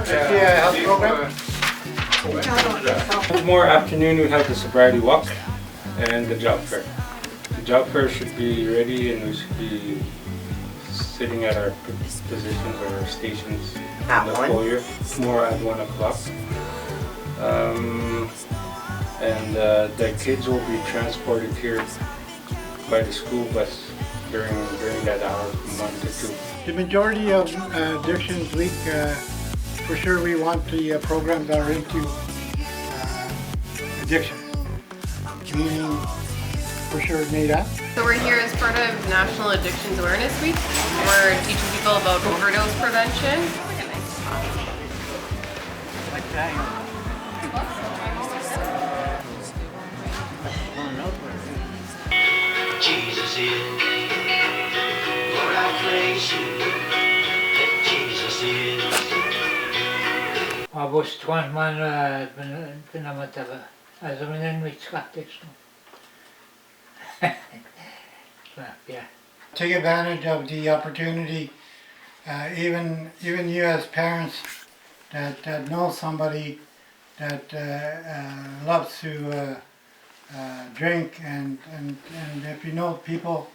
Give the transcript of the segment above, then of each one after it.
health program. Tomorrow afternoon we have the sobriety walk and the job fair. The job fair should be ready and we should be sitting at our positions or our stations At the 1? whole year. Tomorrow at 1 o'clock. The kids will be transported here by the school bus during that hour from 1 to 2. The majority of Addictions Week, for sure we want the programs that are into addiction, meaning for sure NADA. So we're here as part of National Addictions Awareness Week. We're teaching people about overdose prevention. Like that. Jesus is, Lord, I praise you, that Jesus is. August 1 man pinamatava. Also minen mitskattestu. Yeah. Take advantage of the opportunity, even you as parents that know somebody that loves to drink, and if you know people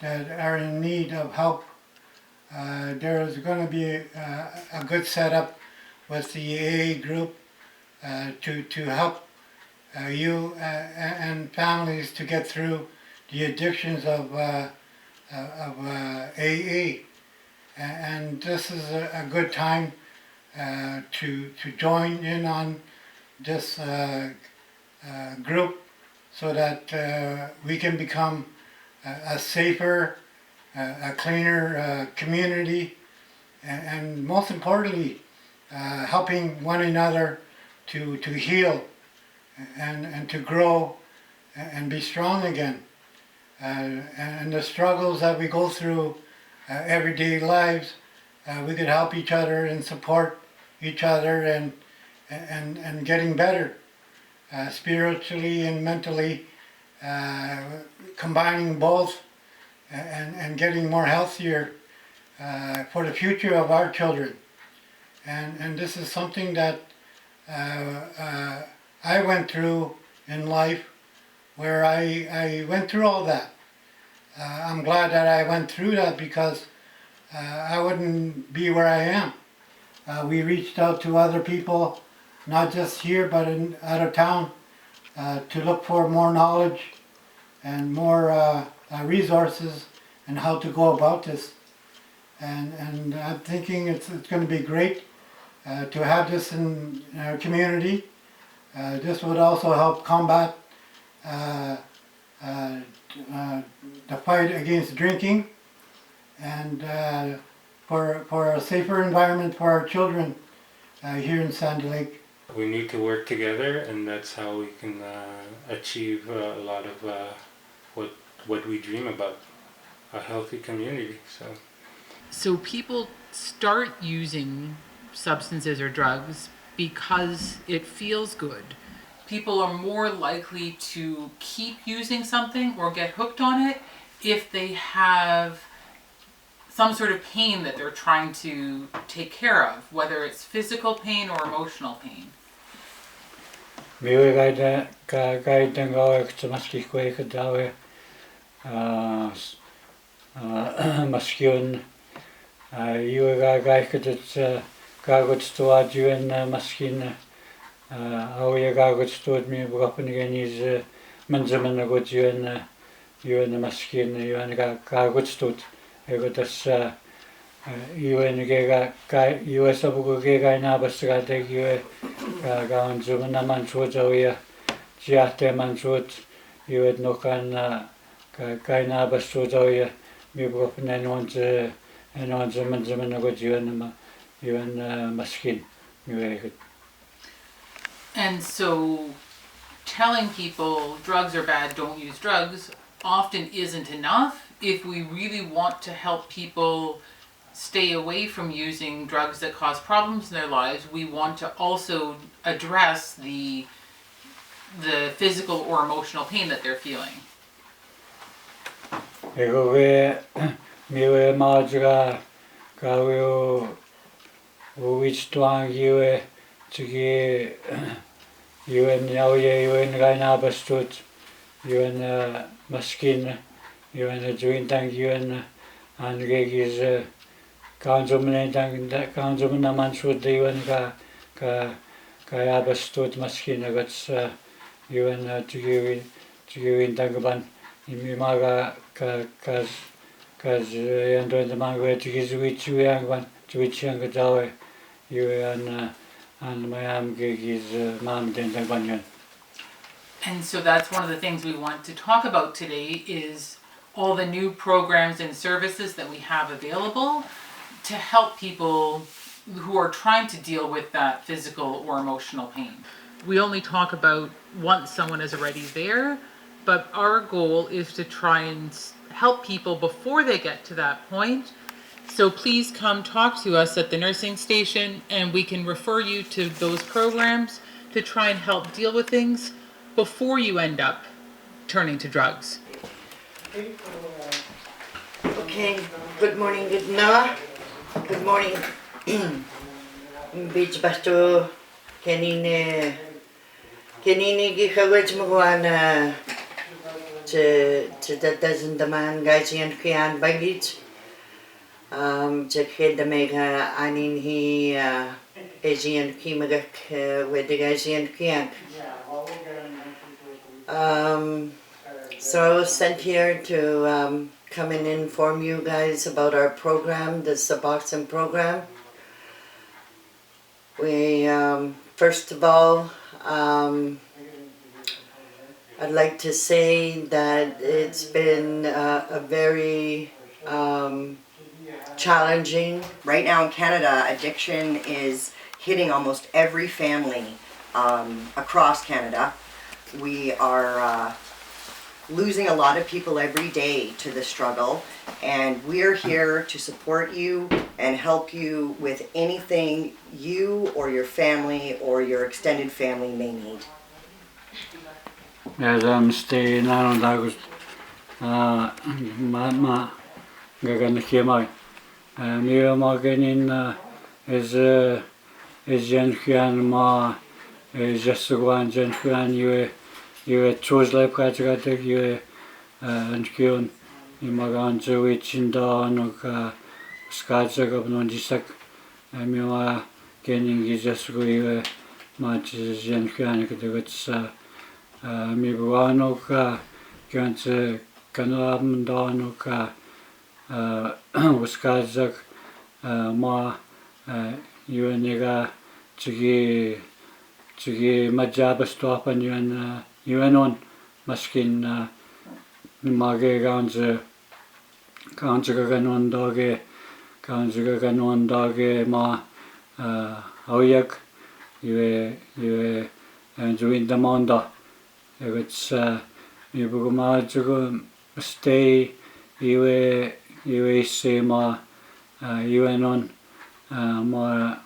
that are in need of help, there is going to be a good setup with the AA group to help you and families to get through the addictions of AA, and this is a good time to join in on this group, so that we can become a safer, a cleaner community, and most importantly, helping one another to heal and to grow and be strong again. And the struggles that we go through everyday lives, we could help each other and support each other and getting better. Spiritually and mentally, combining both and getting more healthier for the future of our children. And this is something that I went through in life, where I went through all that. I'm glad that I went through that, because I wouldn't be where I am. We reached out to other people, not just here but out of town, to look for more knowledge and more resources and how to go about this. And I'm thinking it's going to be great to have this in our community. This would also help combat the fight against drinking, and for a safer environment for our children here in Sand Lake. We need to work together, and that's how we can achieve a lot of what we dream about, a healthy community. So people start using substances or drugs because it feels good. People are more likely to keep using something or get hooked on it if they have some sort of pain that they're trying to take care of, whether it's physical pain or emotional pain. Miwe gaida ngawe kutamaski kwe kadawe maskion iwe gai kudat gagot stoaduen maskin auye gagot stoad mi bukapanigeniz manzaman agotuen yuen maskin yuen gagot stoad egotas yuen gega gai yue sabugo gega na basgate yue gaun zumana manchuoja jiate manchuot yuen nokan gai na baschuoja mi bukapanen and on zaman ago yuen maskin. And so telling people drugs are bad, don't use drugs, often isn't enough. If we really want to help people stay away from using drugs that cause problems in their lives, we want to also address the physical or emotional pain that they're feeling. Miwe maja gawio which doang you to you and now you and Gainabastut, you and Maskin, you and the joint tank, you and Gigis councilman Amanswood, you and Gayabastut Maskin, that's you and to you in Tangaban, Mimaga, because and the mango to his which you young one, to which young Dawe, you and my am his mom then Tangaban. And so that's one of the things we want to talk about today is all the new programs and services that we have available to help people who are trying to deal with that physical or emotional pain. We only talk about once someone is already there, but our goal is to try and help people before they get to that point. So please come talk to us at the nursing station and we can refer you to those programs to try and help deal with things before you end up turning to drugs. Okay, good morning, good na. Good morning. Beach basto kanine gihawaj magwana that doesn't demand guys and kian bagit khed mega anin he Asian kimagak with the guys and kian. So I was sent here to come and inform you guys about our program, the Suboxone program. We, first of all, I'd like to say that it's been a very challenging. Right now in Canada, addiction is hitting almost every family across Canada. We are losing a lot of people every day to the struggle, and we're here to support you and help you with anything you or your family or your extended family may need. As I'm staying on August, Mama Gagan Kimai. Mira Morgan is Jenkian Ma, is just one Jenkian, you chose like Kajatek, you and Kyun, you Magan Jewich in Dawn or Skajak of Nonjisak, and you are getting his just go much as Jenkian, it's Miguanoka, Gans Kanam Danoka, Uskajak, Ma, you and Niga to give my job a stop and you and on Maskin Mage Ganze Ganon Dage Ma Hoyak, you and doing the Monda. It's you go stay, you say Ma, you and on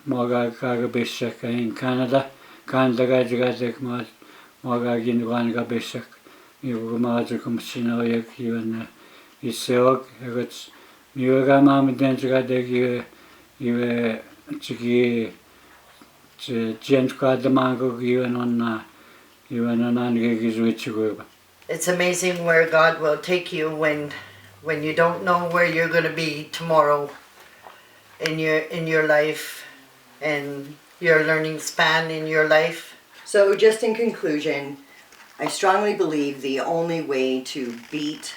Maga Bishak in Canada. Canada Gajatek Magagin Wanga Bishak, you go Majacum Sinoyak, you and Iseok, it's Mugamam Denjagadek, you Chiki Gentka the Mango, you and on Angigis which you go. It's amazing where God will take you when you don't know where you're going to be tomorrow in your life and your learning span in your life. So just in conclusion, I strongly believe the only way to beat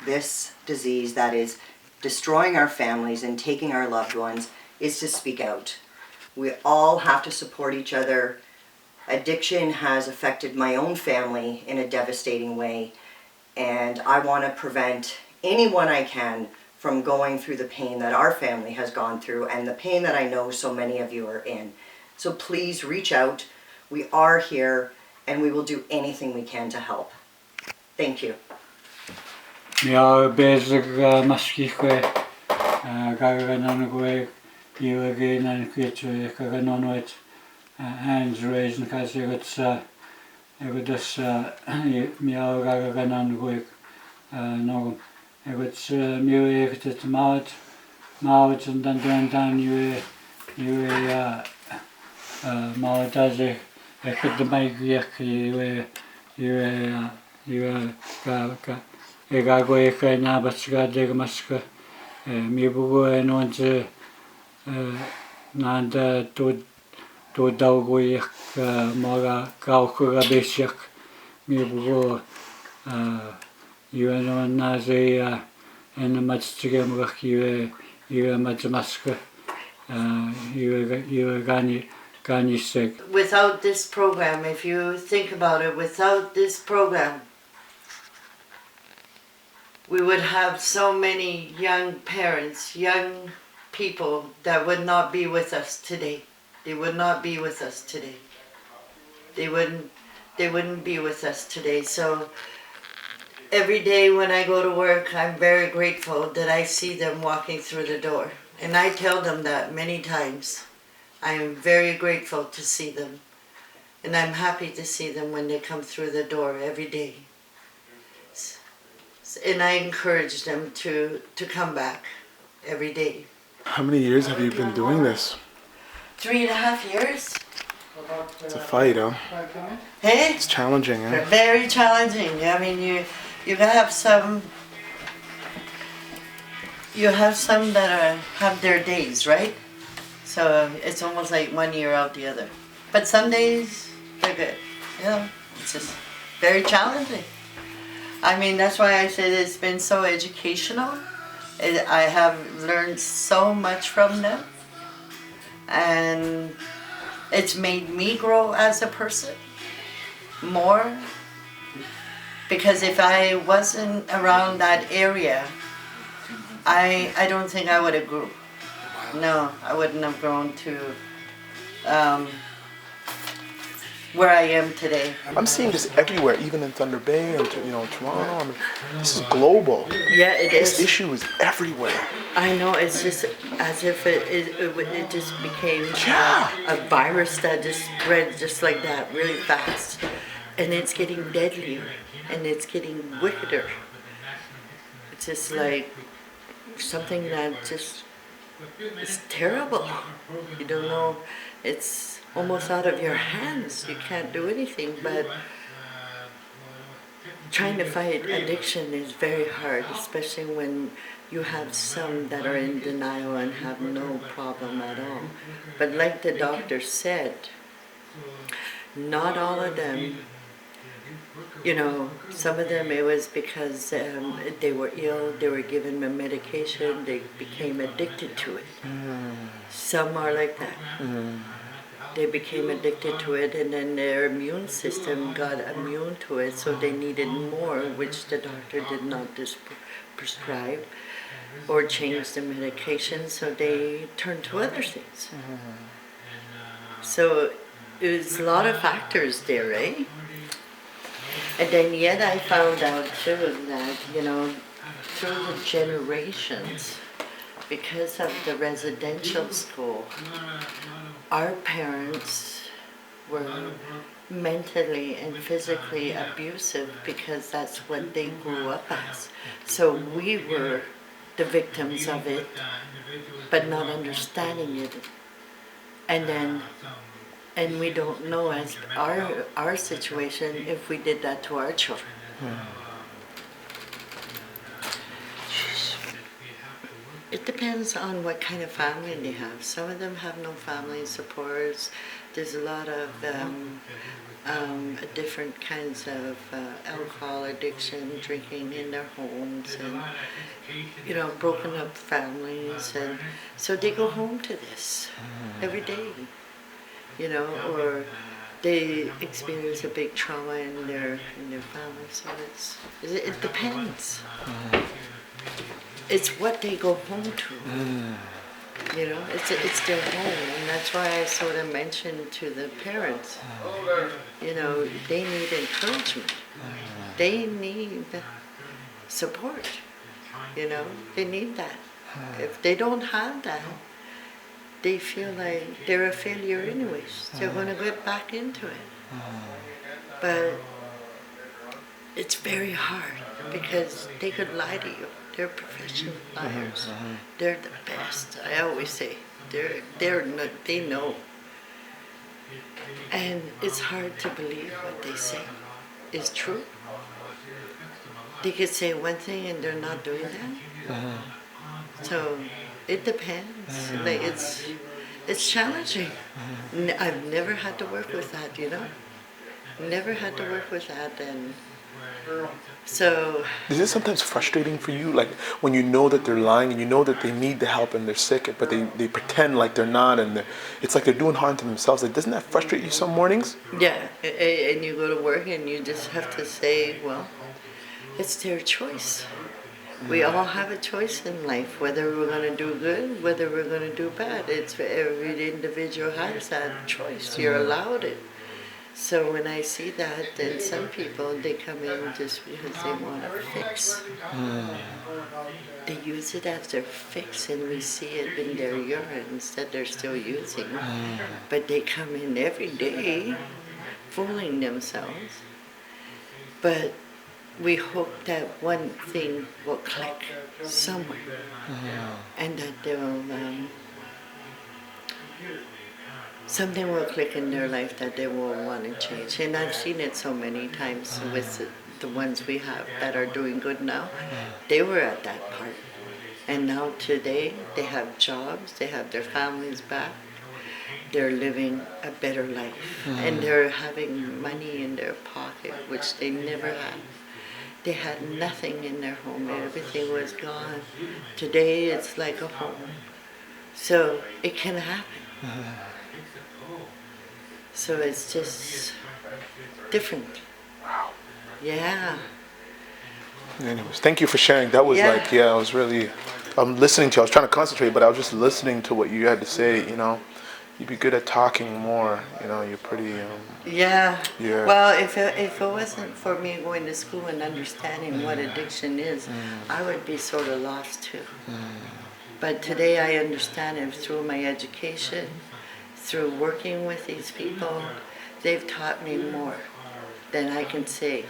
this disease that is destroying our families and taking our loved ones is to speak out. We all have to support each other. Addiction has affected my own family in a devastating way, and I want to prevent anyone I can from going through the pain that our family has gone through and the pain that I know so many of you are in. So please reach out. We are here and we will do anything we can to help. Thank you. Ja, basic maskikwe, kaganan you again and creature, kaganon hands raised and cause you got this meow gaganan no. I got music to mouth and then down you Yue Maotaze Ekadamaigiak Yue Egago Eka Nabaska Degamaska Mibugo and once Nanda to Daugoyak Mora Kaukuga Besiak Mibugo Yue no Naze and the Matstigamrak Yue Matsamaska Yue Gani sick. Without this program, if you think about it, without this program, we would have so many young parents, young people that would not be with us today. They would not be with us today. They wouldn't be with us today. So every day when I go to work, I'm very grateful that I see them walking through the door. And I tell them that many times. I am very grateful to see them. And I'm happy to see them when they come through the door every day. And I encourage them to come back every day. How many years have you been doing this? 3.5 years. It's a fight, huh? Hey? It's challenging, huh? Very challenging. I mean, you have some that have their days, right? So it's almost like 1 year out the other. But some days they're good. You know, it's just very challenging. I mean, that's why I said it's been so educational. I have learned so much from them. And it's made me grow as a person more. Because if I wasn't around that area, I don't think I would have grew. No, I wouldn't have grown to where I am today. I'm seeing this everywhere, even in Thunder Bay and Toronto. I mean, this is global. Yeah, it is. This issue is everywhere. I know. It's just as if it just became Yeah. a virus that just spread just like that, really fast, and it's getting deadlier and it's getting wickeder. It's just like something that just is terrible. You don't know. It's almost out of your hands. You can't do anything, but trying to fight addiction is very hard, especially when you have some that are in denial and have no problem at all. But like the doctor said, not all of them, some of them it was because they were ill, they were given a medication, they became addicted to it. Some are like that. They became addicted to it, and then their immune system got immune to it, so they needed more, which the doctor did not prescribe or change the medication, so they turned to other things. So it was a lot of factors there, eh? And then yet I found out too that, through the generations, because of the residential school, our parents were mentally and physically abusive because that's what they grew up as. So we were the victims of it, but not understanding it. And we don't know as our situation if we did that to our children. It depends on what kind of family they have. Some of them have no family supports. There's a lot of different kinds of alcohol addiction, drinking in their homes, and broken up families, and so they go home to this every day, or they experience a big trauma in their family. So it depends. It's what they go home to. It's their home, and that's why I sort of mentioned to the parents, they need encouragement. They need support. They need that. If they don't have that, they feel like they're a failure anyways. They're going to get back into it. But it's very hard because they could lie to you. They're professional liars. They're the best, I always say. They know. And it's hard to believe what they say is true. They could say one thing and they're not doing that. So it depends. Like it's challenging. I've never had to work with that, you know. Never had to work with that, and so. Is it sometimes frustrating for you, like when you know that they're lying and you know that they need the help and they're sick, but they pretend like they're not, and it's like they're doing harm to themselves? Like, doesn't that frustrate you some mornings? Yeah, and you go to work and you just have to say, well, it's their choice. We all have a choice in life, whether we're going to do good, whether we're going to do bad. It's every individual has that choice. You're allowed it. So when I see that, then some people, they come in just because they want to fix. They use it as their fix, and we see it in their urines that they're still using. But they come in every day fooling themselves. But we hope that one thing will click somewhere, and that they'll something will click in their life that they will want to change. And I've seen it so many times with the ones we have that are doing good now. They were at that part, and now today they have jobs, they have their families back. They're living a better life, and they're having money in their pocket, which they never had. They had nothing in their home. Everything was gone. Today it's like a home. So it can happen. So it's just different. Wow. Yeah. Anyways, thank you for sharing. That was I was really, I'm listening to you. I was trying to concentrate, but I was just listening to what you had to say, you know. You'd be good at talking more, you know, you're pretty... Yeah. Well, if it wasn't for me going to school and understanding what addiction is, I would be sort of lost too. But today I understand it through my education, through working with these people. They've taught me more than I can say.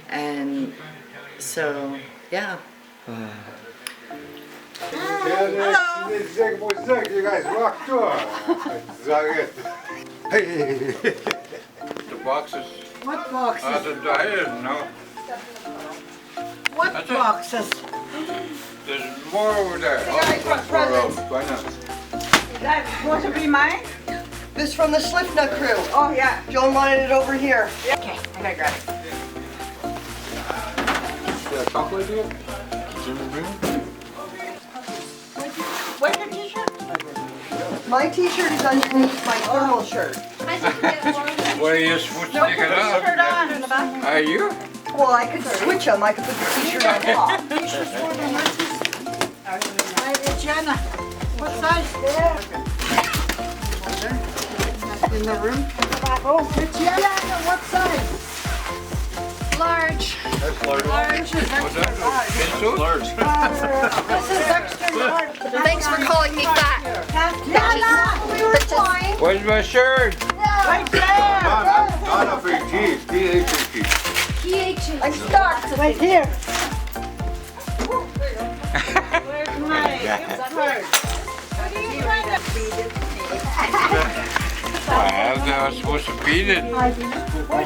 And so, yeah. Hello. You guys rock too. Hey. The boxes. What boxes? I didn't know. What boxes? There's more over there. Why not? Is that supposed to be mine? This is from the Slipknot crew. Oh, yeah. Joan wanted it over here. Okay, I gotta grab it. Yeah, chocolate here? Jimmy Green? Where's your t-shirt? My t-shirt is underneath my thermal shirt. What are you supposed to take it off? T-shirt on in the back. Are you? Well, I could switch them. I could put the t-shirt on top. Jenna, what size? There. In the room? Oh, Jenna, what size? Large. That's large. Large is extra large. It's large. This is extra large. Thanks for calling me fat. Jenna, we were fine. Where's my shirt? Right there. Not up your teeth. T-H-A-T. I'm stuck. Right here. Where's my shirt? What are you trying to feed it? I was supposed to beat it. Where's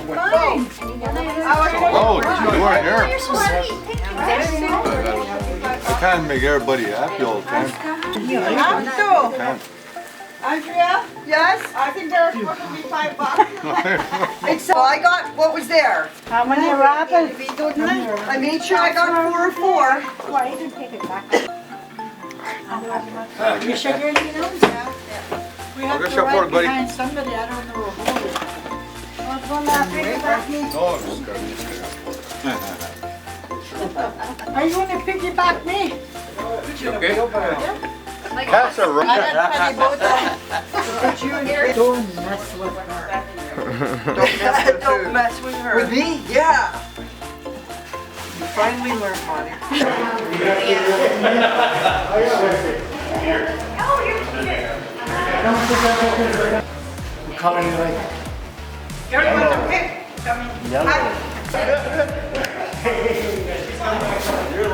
mine? Oh, you weren't there. I can't make everybody happy all the time. You have to. Andrea? Yes? I think they're supposed to be $5. Well, I got what was there. How many rabbits? I made sure I got 4 or 4. Well, you can take it back. You shook your nose? Yeah. We have to ride behind somebody, I don't know who. What's one that piggyback me? Are you going to piggyback me? Okay? Cats are right. Don't mess with her. Don't mess with her. With me? Yeah. You finally learned, Monty. We're calling you like You're a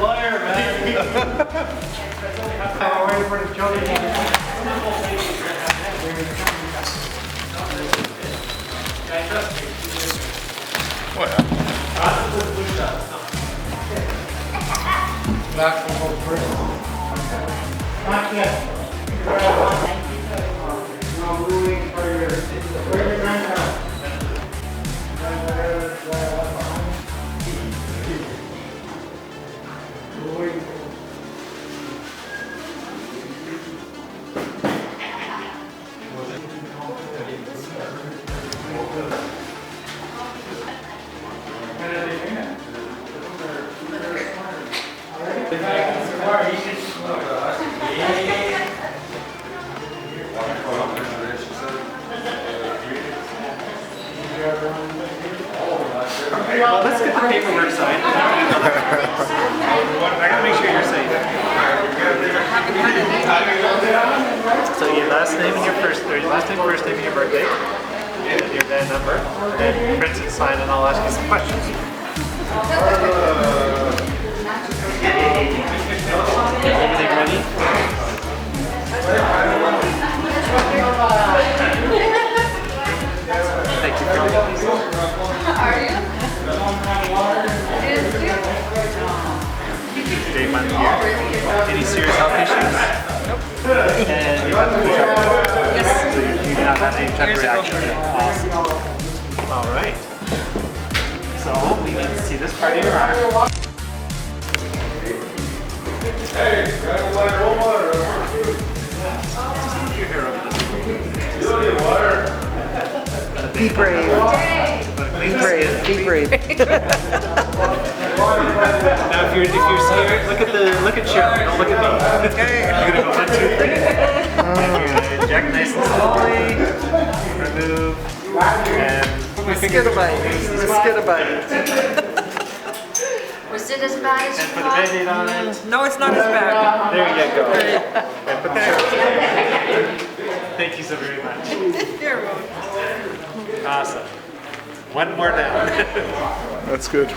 liar, man. waiting for the children. Black will go first. Not yet. No, we're waiting for your grandchild. We're waiting for Well, let's get the paperwork signed. I gotta make sure you're safe. So your last name and your first name, and your birthday, your van number, and then print and sign, and I'll ask you some questions. Everything ready? Thank you for doing this. Are you? Day 1 here. Any serious health issues? Nope. And you have the Booshoo? Yes. So you do not have any type of reaction? Awesome. All right. So we need to see this part of your arm. Hey, got a lighter water. Your hair over this. Water. Be brave. Be brave. Be brave. Now, if you're scared, look at Cheryl. Don't look at me. You're gonna go 1, 2, 3. And you're gonna inject nice and slowly. Remove. And put my finger. Was it as bad as And you put a thought? Band-Aid on it. No, it's not as bad. There you go. And put that. Thank you so very much. You're welcome. Awesome. One more down. That's good.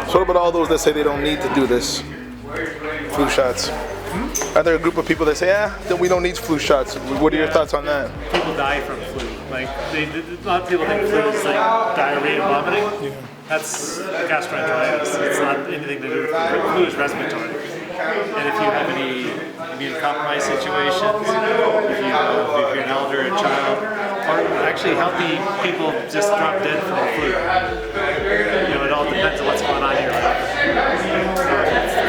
So what about all those that say they don't need to do this? Flu shots. Are there a group of people that say, that we don't need flu shots? What are your thoughts on that? People die from flu. Like, a lot of people think flu is like diarrhea and vomiting. Yeah. That's gastroenteritis. It's not anything to do with flu. Flu is respiratory. And if you have any immune-compromised situations, if you're an elder, a child, or actually healthy people just drop dead from the flu. It all depends on what's going on in your life.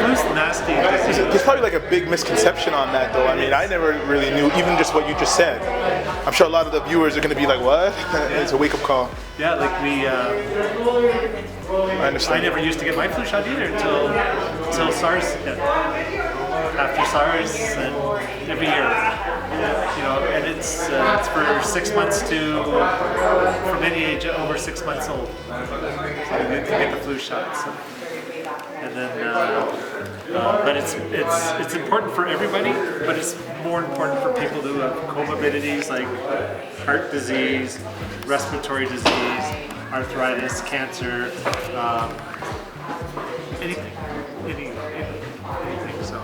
Flu's nasty. There's probably like a big misconception on that, though. I mean, I never really knew, even just what you just said. I'm sure a lot of the viewers are going to be like, what? It's a wake-up call. Yeah, like I understand. I never used to get my flu shot either until SARS hit. After SARS, and every year, and it's for 6 months from any age over 6 months old. So you get the flu shots, and then, but it's important for everybody, but it's more important for people who have comorbidities like heart disease, respiratory disease, arthritis, cancer, anything. So,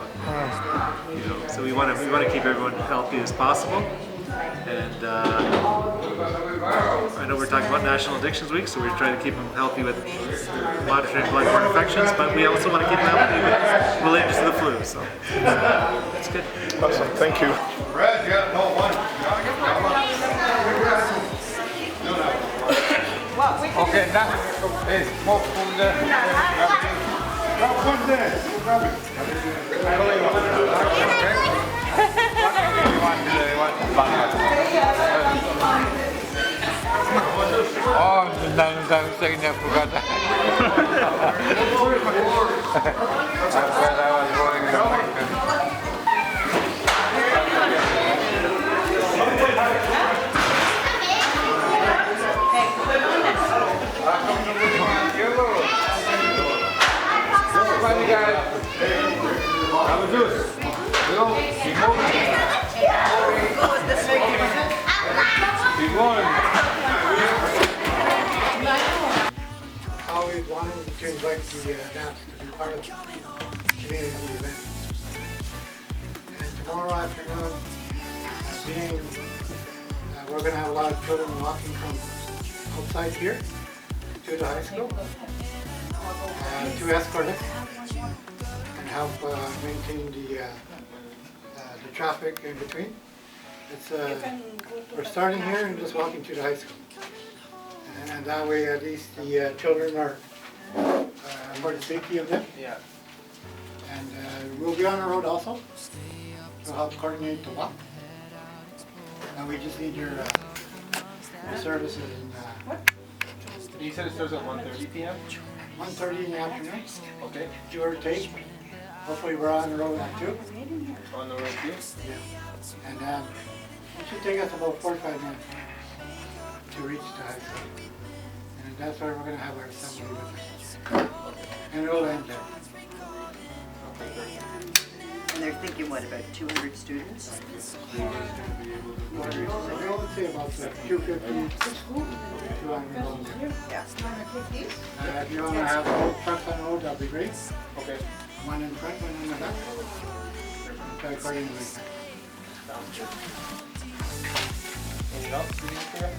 so we want to keep everyone healthy as possible. And I know we're talking about National Addictions Week, so we're trying to keep them healthy with monitoring bloodborne infections, but we also want to keep them healthy related to the flu. So that's good. Awesome. Thank you. Brad, you got no one. Okay, now, hey, smoke from there. Grab one there. Grab it. Oh, I'm saying I forgot that. I said I was going to Always wanted to invite the dance to be part of the community event. being we're going to have a lot of children walking from outside here to the high school to escort it and help maintain the traffic in between. It's we're starting here and just walking to the high school, and that way at least the children are for the safety of them. Yeah. And we'll be on the road also to help coordinate the walk. And we just need your services. You said it starts at 1:30 p.m.? 1:30 in the afternoon. Okay. Give or take. Hopefully we're on the road at 2. On the road too? Yeah. And it should take us about 45 minutes to reach the high school. And that's where we're going to have our assembly with us. And it'll end there. And they're thinking, what, about 200 students? I would say about 250, 200. Yeah. If you want to have both trucks on the road, that'd be great. Okay. One in front, one in the back. Try accordingly. Sounds good. Anything else you need for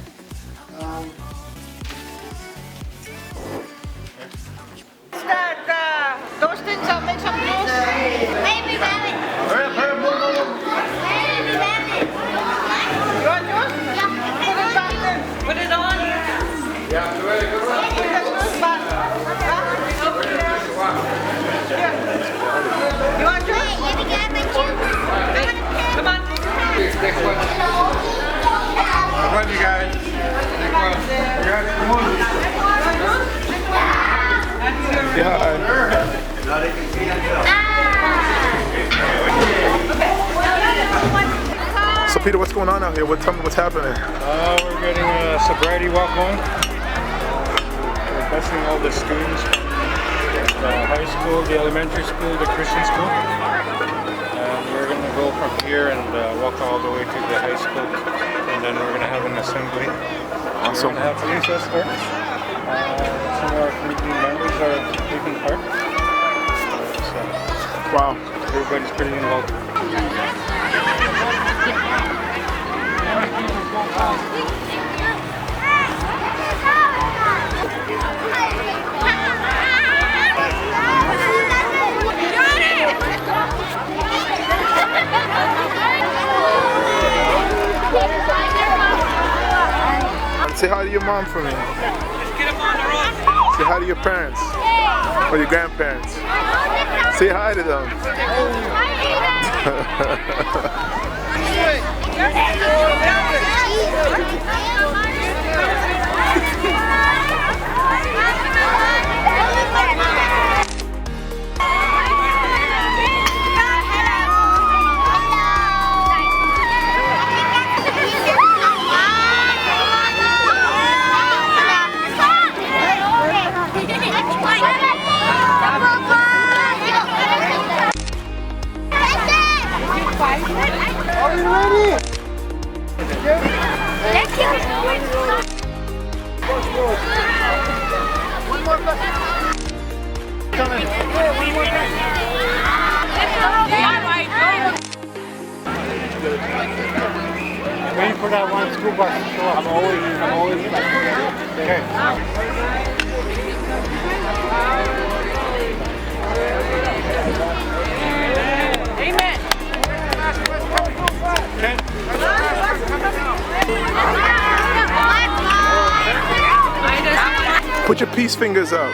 Those things I'll make some clothes. Baby rabbit. Hurry up, Baby rabbit. You want yours? Yeah. Put it back there. Put it on. Yeah, go ahead, go ahead. You want yours? Hey, let me get my shoes. Come on. Next one. Come on, you guys. Next one. You guys, come on. So Peter, what's going on out here? Tell me what's happening. We're getting a sobriety walk going. We're busing all the students from the high school, the elementary school, the Christian school. And we're going to go from here and walk all the way to the high school. And then we're going to have an assembly. Awesome. We're going to have police escort. Some of our community members are taking part. Wow. Everybody's pretty involved. Say hi to your mom for me. Say hi to your parents or your grandparents. Say hi to them. Are you ready? Thank you. One more coming. One more I'm waiting for that one school bus to show up. I'm always Amen. Put your peace fingers up.